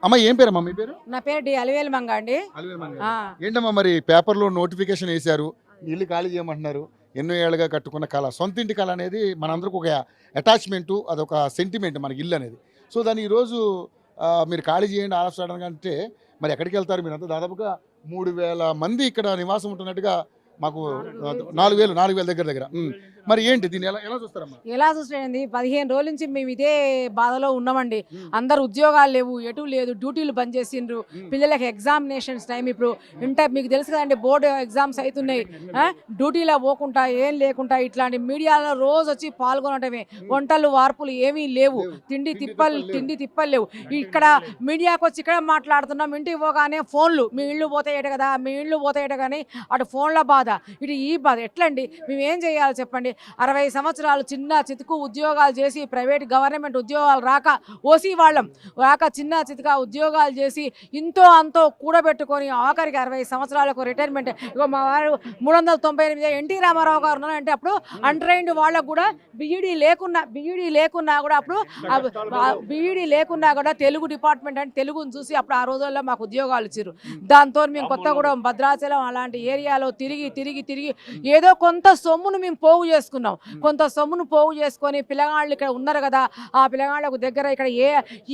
అమ్మ ఏం పేరమ్మా మీ పేరు? నా పేరు డి అలివేలు మంగ అండి. ఏంటమ్మా మరి పేపర్లో నోటిఫికేషన్ వేశారు, ఇల్లు ఖాళీ చేయమంటున్నారు. ఎన్నో ఏళ్ళుగా కట్టుకున్న కళ, సొంత ఇంటి కళ అనేది మనందరికి ఒక అటాచ్మెంటు, అదొక సెంటిమెంట్ మనకి ఇల్లు అనేది. సో దాన్ని ఈరోజు మీరు ఖాళీ చేయండి ఆలోచించడం అంటే మరి ఎక్కడికి వెళ్తారు? మీరంతా దాదాపుగా 3000 మంది ఇక్కడ నివాసం ఉంటున్నట్టుగా మాకు 4000 దగ్గర. మరి ఏంటి దీన్ని ఎలా చూస్తారమ్మా? ఎలా చూస్తాయండి, 15 రోజుల నుంచి మేము ఇదే బాధలో ఉన్నామండి. అందరు ఉద్యోగాలు లేవు, ఎటు లేదు, డ్యూటీలు బంద్ చేసిండ్రు. పిల్లలకి ఎగ్జామినేషన్స్ టైం ఇప్పుడు మీకు తెలుసు కదండి, బోర్డు ఎగ్జామ్స్ అవుతున్నాయి. డ్యూటీలో పోకుండా ఏం లేకుండా ఇట్లాంటి మీడియాలో రోజు వచ్చి పాల్గొనటమే. వంటలు వార్పులు ఏమీ లేవు, తిండి తిప్పలు లేవు. ఇక్కడ మీడియాకి వచ్చి ఇక్కడ మాట్లాడుతున్నాం, ఇంటికి పోగానే ఫోన్లు, మీ ఇళ్ళు పోతాయట కదా, మీ ఇళ్ళు పోతాయట, కానీ అటు ఫోన్ల బాధ, ఇటు ఈ బాధ. ఎట్లండి మేము ఏం చేయాలి చెప్పండి? 60 సంవత్సరాలు చిన్న చితుకు ఉద్యోగాలు చేసి, ప్రైవేట్ గవర్నమెంట్ ఉద్యోగాలు రాక, ఓసీ వాళ్ళం రాక చిన్న చితుక ఉద్యోగాలు చేసి ఇంతో అంతో కూడబెట్టుకొని ఆఖరికి 60 సంవత్సరాలకు రిటైర్మెంట్. ఇగో మా వారు 398 ఎన్టీ రామారావు గారు ఉన్నారంటే అప్పుడు అన్ట్రైన్డ్ వాళ్ళకు కూడా బీఈడీ లేకున్నా కూడా అప్పుడు బీఈడీ లేకున్నా కూడా తెలుగు డిపార్ట్మెంట్ అంటే తెలుగుని చూసి అప్పుడు ఆ రోజుల్లో మాకు ఉద్యోగాలు ఇచ్చారు. దాంతో మేము కొత్తగూడెం, భద్రాచలం అలాంటి ఏరియాలో తిరిగి ఏదో కొంత సొమ్మును మేము పోగు చేసుకొని పిల్లగాళ్ళు ఇక్కడ ఉన్నారు కదా, ఆ పిల్లగాళ్ళకు దగ్గర ఇక్కడ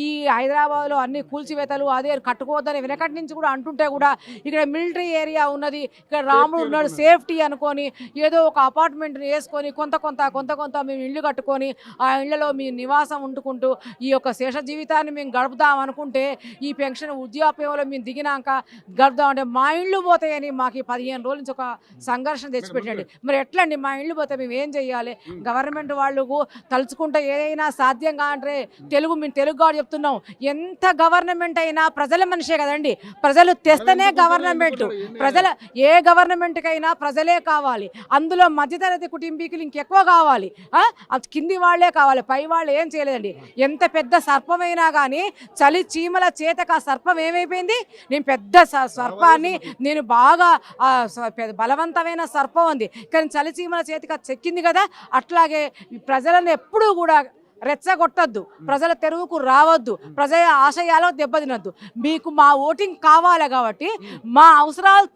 ఈ హైదరాబాద్లో అన్ని కూల్చివేతలు అదే కట్టుకోవద్దని వెనకటి నుంచి కూడా అంటుంటే కూడా ఇక్కడ మిలిటరీ ఏరియా ఉన్నది, ఇక్కడ రాముడు ఉన్నాడు, సేఫ్టీ అనుకొని ఏదో ఒక అపార్ట్మెంట్ని వేసుకొని కొంత మేము ఇల్లు కట్టుకొని ఆ ఇళ్లలో మీ నివాసం ఉండుకుంటూ ఈ యొక్క శేష జీవితాన్ని మేము గడుపుదాం అనుకుంటే, ఈ పెన్షన్ వృద్ధాప్యంలో మేము దిగినాక గడుపుదామంటే మా ఇళ్ళు పోతాయని మాకు 15 రోజుల నుంచి ఒక సంఘర్షణ తెచ్చిపెట్టండి. మరి ఎట్లండి మా ఇళ్ళు పోతే మేము ఏం చెయ్యాలి? గవర్నమెంట్ వాళ్ళకు తలుచుకుంటే ఏదైనా సాధ్యం కాంటే మేము తెలుగు గారు చెప్తున్నాం, ఎంత గవర్నమెంట్ అయినా ప్రజల మనిషే కదండి. ప్రజలు తెస్తేనే గవర్నమెంట్. ఏ గవర్నమెంట్కైనా ప్రజలే కావాలి. అందులో మధ్యతరగతి కుటుంబీకులు ఇంకెక్కువ కావాలి, కింది వాళ్లే కావాలి, పై వాళ్ళు ఏం చేయలేదండి. ఎంత పెద్ద సర్పమైనా కానీ చలి చీమల చేతకు ఆ సర్పం ఏమైపోయింది? నేను పెద్ద సర్పాన్ని, నేను బాగా బలవంతమైన సర్పం ఉంది, కానీ చలి చీమల చేతికి చెక్కింది కదా. అట్లాగే ప్రజలను ఎప్పుడూ కూడా రెచ్చగొట్టద్దు, ప్రజల తెరువుకు రావద్దు, ప్రజల ఆశయాలు దెబ్బతినద్దు. మీకు మా ఓటింగ్ కావాలి కాబట్టి మా అవసరాలు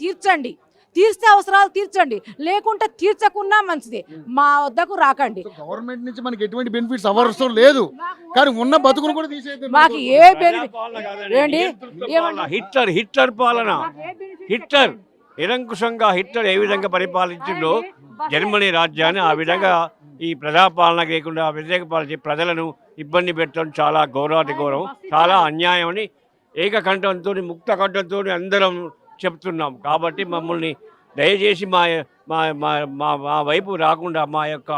తీర్చే అవసరాలు తీర్చండి, లేకుంటే తీర్చకున్నా మంచిది, మా వద్దకు రాకండి. గవర్నమెంట్ నుంచి మనకి ఎటువంటి బెనిఫిట్స్ అవసరం లేదు, కానీ ఉన్న బతుకును కూడా తీసేది. మాకు ఏ బెనిఫిట్ ఏంటి? హిట్లర్ పాలన, హిట్లర్ నిరంకుశంగా హిట్లర్ ఏ విధంగా పరిపాలించిందో జర్మనీ రాజ్యాన్ని, ఆ విధంగా ఈ ప్రజాపాలన లేకుండా వ్యతిరేక పాలన ప్రజలను ఇబ్బంది పెట్టడం చాలా ఘోరం, చాలా అన్యాయం అని ఏకకంఠంతో, ముక్త కంఠంతో అందరం చెప్తున్నాం. కాబట్టి మమ్మల్ని దయచేసి మా వైపు రాకుండా మా యొక్క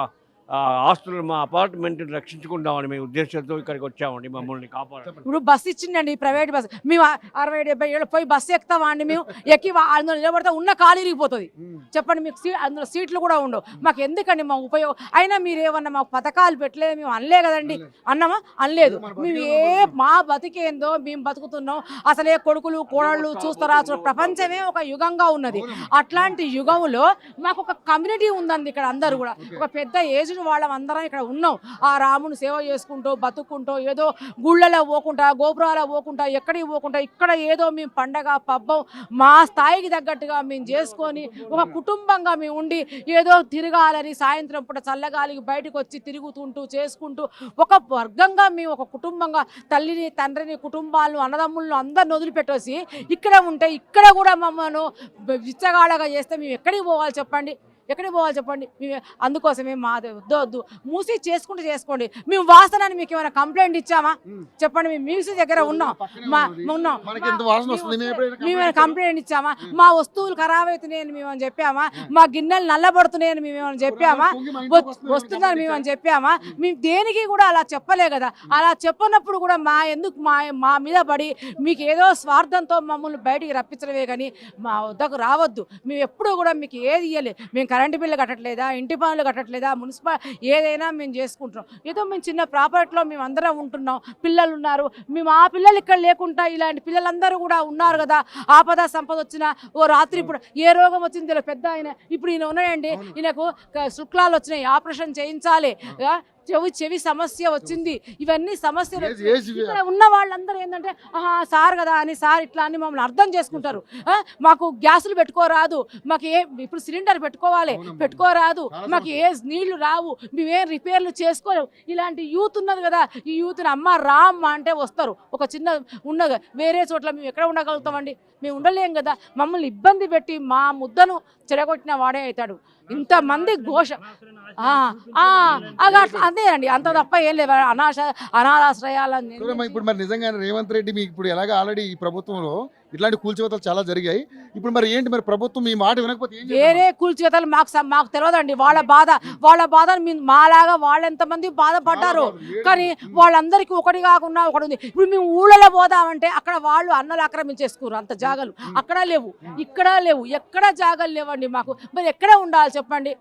ఆస్తులు, మా అపార్ట్మెంట్ రక్షించుకుందామని మేము ఉద్దేశంతో ఇక్కడికి వచ్చామండి. మమ్మల్ని కాపాడాలి. ఇప్పుడు బస్సు ఇచ్చిండండి, ప్రైవేట్ బస్సు. మేము 60-70 ఏళ్ళు పోయి బస్సు ఎక్కుతామండి, మేము ఎక్కి అందులో నిలబడితే ఉన్న ఖాళీ ఇరిగిపోతుంది. చెప్పండి, మీకు అందులో సీట్లు కూడా ఉండవు. మాకు ఎందుకండి మా ఉపయోగం? అయినా మీరు ఏమన్నా మాకు పథకాలు పెట్టలేదు మేము అనలే కదండి. అన్నామా? అనలేదు. మేము మా బతికేందో మేము బతుకుతున్నాం. అసలే కొడుకులు కోడళ్ళు చూస్తారా? ప్రపంచమే ఒక యుగంగా ఉన్నది. అట్లాంటి యుగంలో మాకు ఒక కమ్యూనిటీ ఉందండి. ఇక్కడ అందరూ కూడా ఒక పెద్ద ఏజ్ వాళ్ళం అందరం ఇక్కడ ఉన్నాం. ఆ రాముని సేవ చేసుకుంటూ బతుక్కుంటూ, ఏదో గుళ్ళలో పోకుండా, గోపురాల పోకుండా, ఎక్కడికి పోకుండా, ఇక్కడ ఏదో మేము పండగ పబ్బం మా స్థాయికి తగ్గట్టుగా మేము చేసుకొని ఒక కుటుంబంగా మేము ఉండి ఏదో తిరగాలని, సాయంత్రం పూట చల్లగాలికి బయటకు వచ్చి తిరుగుతుంటూ చేసుకుంటూ ఒక వర్గంగా మేము ఒక కుటుంబంగా తల్లిని, తండ్రిని, కుటుంబాలను, అన్నదమ్ములను అందరిని వదిలిపెట్టేసి ఇక్కడ ఉంటే, ఇక్కడ కూడా మమ్మల్ని విచ్చగాడగా చేస్తే మేము ఎక్కడికి పోవాలి చెప్పండి? మేము అందుకోసమే మాది వద్దు, మూసి చేసుకోండి. మేము వాసనని మీకు ఏమైనా కంప్లైంట్ ఇచ్చామా చెప్పండి? మేము మ్యూజిక్ దగ్గర ఉన్నాం, మేమేమైనా కంప్లైంట్ ఇచ్చామా? మా వస్తువులు ఖరాబ్ అవుతున్నాయని మేమని చెప్పామా? మా గిన్నెలు నల్లబడుతున్నాయని మేమేమని చెప్పామా? వస్తుందని మేమని చెప్పామా? మేము దేనికి కూడా అలా చెప్పలే కదా. అలా చెప్పనప్పుడు కూడా మా మీద పడి మీకు ఏదో స్వార్థంతో మమ్మల్ని బయటికి రప్పించడమే కానీ మా వద్దకు రావద్దు. మేము ఎప్పుడూ కూడా మీకు ఏది ఇవ్వలేదు. మేము కరెంటు బిల్లు కట్టట్లేదా, ఇంటి పనులు కట్టట్లేదా, మున్సిపల్ ఏదైనా మేము చేసుకుంటున్నాం. ఏదో మేము చిన్న ప్రాపర్టీలో మేము అందరం ఉంటున్నాం, పిల్లలు ఉన్నారు. మేము ఆ పిల్లలు ఇక్కడ లేకుండా ఇలాంటి పిల్లలందరూ కూడా ఉన్నారు కదా. ఆపద సంపద వచ్చినా ఓ రాత్రి ఇప్పుడు ఏ రోగం వచ్చింది పెద్ద ఆయన ఇప్పుడు ఈయన ఉన్నాయండి, ఈయనకు శుక్లాలు వచ్చినాయి, ఆపరేషన్ చేయించాలి, చెవి సమస్య వచ్చింది, ఇవన్నీ సమస్యలు ఏజ్- వచ్చాయి. ఏజ్ ఇక్కడ ఉన్న వాళ్ళందరూ ఏంటంటే ఆహా సార్ కదా అని సార్ ఇట్లా అని మమ్మల్ని అర్థం చేసుకుంటారు. మాకు గ్యాసులు పెట్టుకోరాదు, మాకు ఇప్పుడు సిలిండర్ పెట్టుకోవాలి, పెట్టుకోరాదు, మాకు నీళ్లు రావు, మేమేం రిపేర్లు చేసుకోలేము. ఇలాంటి యూత్ ఉన్నది కదా, ఈ యూత్ని అమ్మ రామ్మ అంటే వస్తారు. ఒక చిన్న ఉన్నది వేరే చోట్ల మేము ఎక్కడ ఉండగలుగుతామండి? మేము ఉండలేం కదా. మమ్మల్ని ఇబ్బంది పెట్టి మా ముద్దను చెడగొట్టిన వాడే అవుతాడు. ఇంతమంది ఘోష అంతే అండి, అంత తప్ప ఏం లేదు. అనాథాశ్రయాలని ఇప్పుడు మరి నిజంగానే రేవంత్ రెడ్డి మీకు ఇప్పుడు ఎలాగ ఆల్రెడీ ఈ ప్రభుత్వంలో ఇట్లాంటి కూల్చివేతలు చాలా జరిగాయి. ఇప్పుడు మరి ఏంటి మరి ప్రభుత్వం మీ మాట వినకపోతే ఏం చేద్దాం? వేరే కూల్చివేతలు మాకు తెలియదండి. వాళ్ళ బాధ మాలాగా వాళ్ళు ఎంతమంది బాధపడ్డారు. కానీ వాళ్ళందరికీ ఒకటి కాకుండా ఒకటి ఉంది. ఇప్పుడు మేము ఊళ్ళలో పోదామంటే అక్కడ వాళ్ళు అన్నలు ఆక్రమించేసుకోరు అంత జాగాలు. అక్కడ లేవు, ఇక్కడ లేవు, ఎక్కడ జాగాలు లేవండి మాకు. మరి ఎక్కడ ఉండాలి చెప్పండి?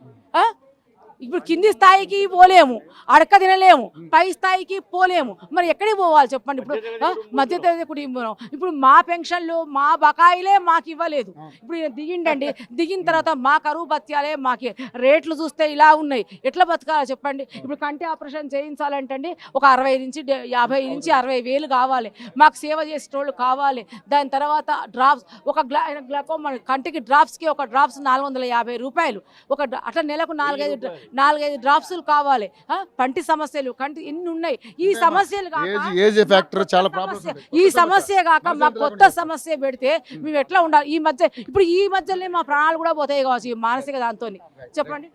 ఇప్పుడు కింది స్థాయికి పోలేము, అడక తినలేము, పై స్థాయికి పోలేము, మరి ఎక్కడికి పోవాలి చెప్పండి? ఇప్పుడు మధ్యతరగతి కుటుంబం, ఇప్పుడు మా పెన్షన్లు మా బకాయిలే మాకు ఇవ్వలేదు. ఇప్పుడు దిగిండండి, దిగిన తర్వాత మా కరువు బత్యాలే మాకి రేట్లు చూస్తే ఇలా ఉన్నాయి, ఎట్లా బతకాలో చెప్పండి? ఇప్పుడు కంటి ఆపరేషన్ చేయించాలంటే ఒక 50 నుంచి 60 వేలు కావాలి. మాకు సేవ చేసేటోళ్ళు కావాలి. దాని తర్వాత డ్రాప్స్, ఒక గ్లాకోమా కంటికి డ్రాప్స్కి ఒక డ్రాప్స్ 450 రూపాయలు. అట్లా నెలకు 4-5 డ్రాప్సులు కావాలి. పంటి సమస్యలు ఇన్ని ఉన్నాయి. ఈ సమస్యలు ఏజ్ ఫ్యాక్టర్ చాలా ప్రాబ్లమ్స్ ఉంటాయి. ఈ సమస్య కాక మాకు కొత్త సమస్య పెడితే మేము ఎట్లా ఉండాలి? ఈ మధ్యలోనే మా ప్రాణాలు కూడా పోతాయి కావచ్చు ఈ మానసిక దాంతో. చెప్పండి.